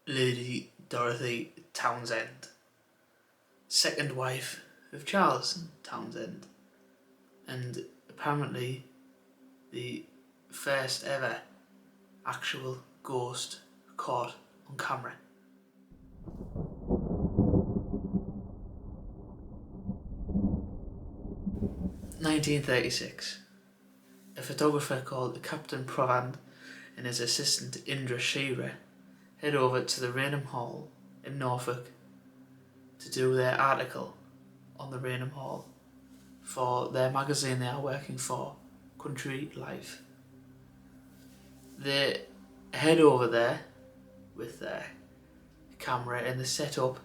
Lady Dorothy Townsend, second wife of Charles Townsend, and apparently the first ever actual ghost caught on camera. (1936). A photographer called Captain Provand and his assistant Indra Shearer head over to the Raynham Hall in Norfolk to do their article on the Raynham Hall for their magazine they are working for, Country Life. They head over there with their camera and they set up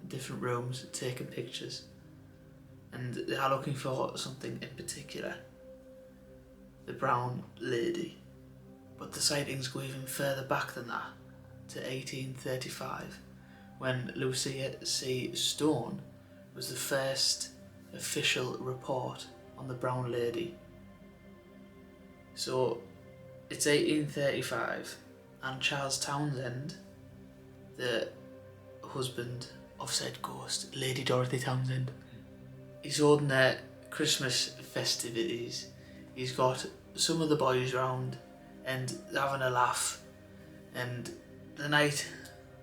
in different rooms taking pictures, and they are looking for something in particular: the Brown Lady. But the sightings go even further back than that, to 1835, when Lucia C. Stone was the first official report on the Brown Lady. So it's 1835, and Charles Townsend, the husband of said ghost, Lady Dorothy Townsend, he's holding their Christmas festivities. He's got some of the boys round and having a laugh, and the night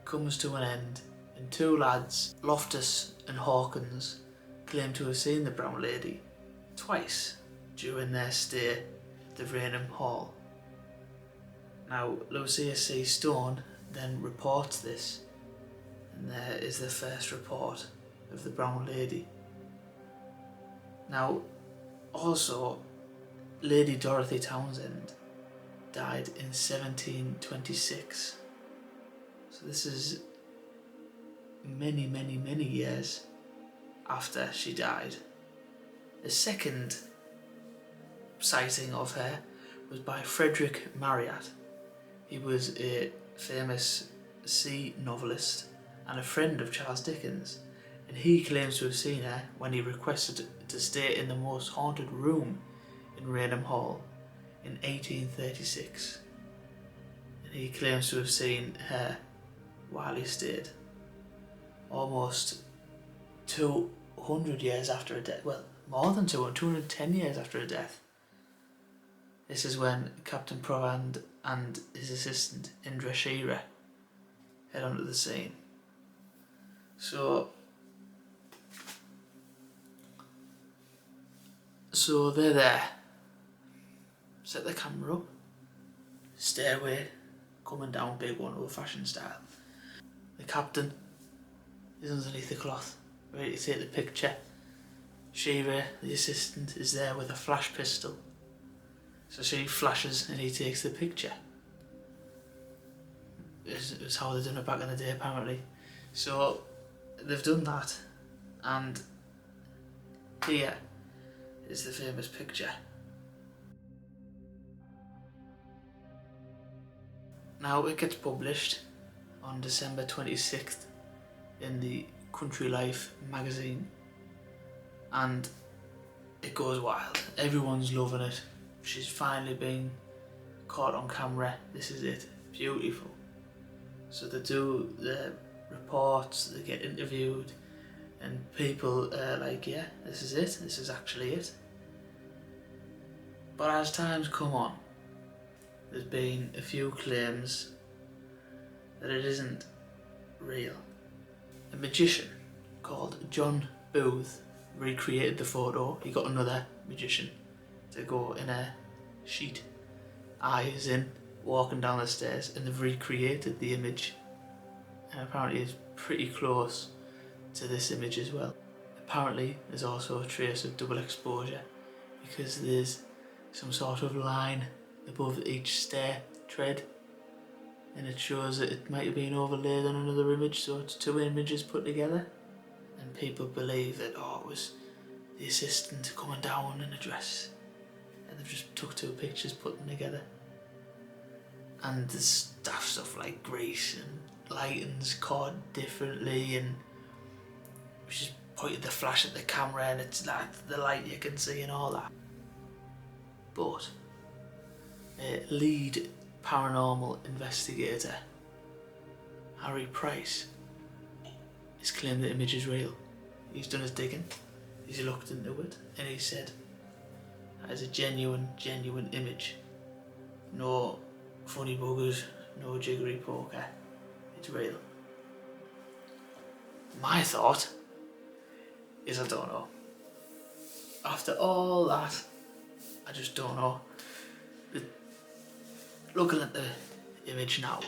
comes to an end and two lads, Loftus and Hawkins, claim to have seen the Brown Lady twice during their stay at the Raynham Hall. Now, Lucia C. Stone then reports this, and there is the first report of the Brown Lady. Now, also, Lady Dorothy Townsend died in 1726. So this is many, many, many years after she died. The second sighting of her was by Frederick Marryat. He was a famous sea novelist and a friend of Charles Dickens, and he claims to have seen her when he requested to stay in the most haunted room in Raynham Hall in 1836. And he claims to have seen her while he stayed, almost 200 years after her death. Well, more than 210 years after her death. This is when Captain Provand and his assistant Indra Shearer head onto the scene. So they're there, set the camera up, stairway coming down, big one, old-fashioned style. The captain is underneath the cloth, ready to take the picture. Shearer, the assistant, is there with a flash pistol. So she flashes and he takes the picture. It's how they done it back in the day, apparently. So they've done that, and here is the famous picture. Now it gets published on December 26th in the Country Life magazine, and it goes wild. Everyone's loving it. She's finally been caught on camera. This is it. Beautiful. So they do the reports, they get interviewed, and people are like, yeah, this is it. This is actually it. But as time's come on, there's been a few claims that it isn't real. A magician called John Booth recreated the photo. He got another magician to go in a sheet, eyes in, walking down the stairs, and they've recreated the image, and apparently it's pretty close to this image as well. Apparently there's also a trace of double exposure, because there's some sort of line above each stair tread, and it shows that it might have been overlaid on another image, so it's two images put together. And people believe that, it was the assistant coming down in a dress, and they've just took two pictures, put them together. And there's stuff like grease and lightings caught differently, and she's pointed the flash at the camera and it's like the light you can see and all that. But a lead paranormal investigator Harry Price has claimed the image is real. He's done his digging, he's looked into it, and he said that is a genuine image. No funny buggers, no jiggery poker, it's real. My thought is I don't know. After all that, I just don't know. But looking at the image now,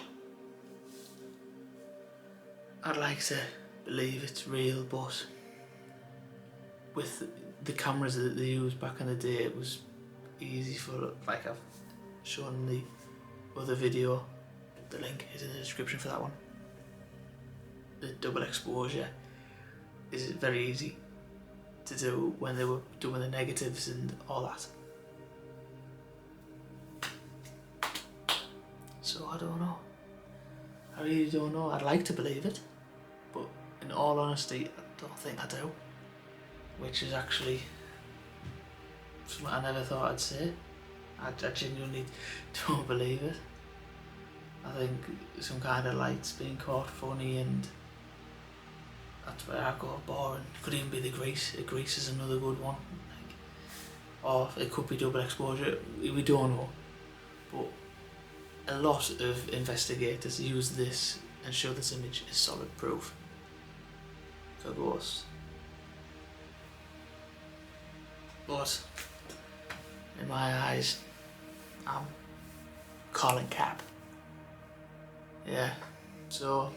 I'd like to believe it's real, but with the cameras that they used back in the day, it was easy for, like I've shown in the other video, the link is in the description for that one. The double exposure is very easy to do when they were doing the negatives and all that. So I don't know. I really don't know. I'd like to believe it, but in all honesty, I don't think I do. Which is actually something I never thought I'd say. I genuinely don't believe it. I think some kind of light's being caught funny, and that's where I go boring. Could even be the grease. Grease is another good one. Like, or it could be double exposure. We don't know. But a lot of investigators use this and show this image as solid proof for ghosts. But in my eyes, I'm calling cap. Yeah, so,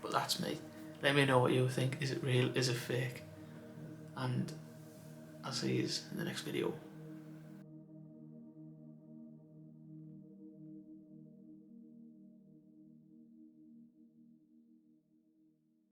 but that's me. Let me know what you think. Is it real? Is it fake? And I'll see you in the next video.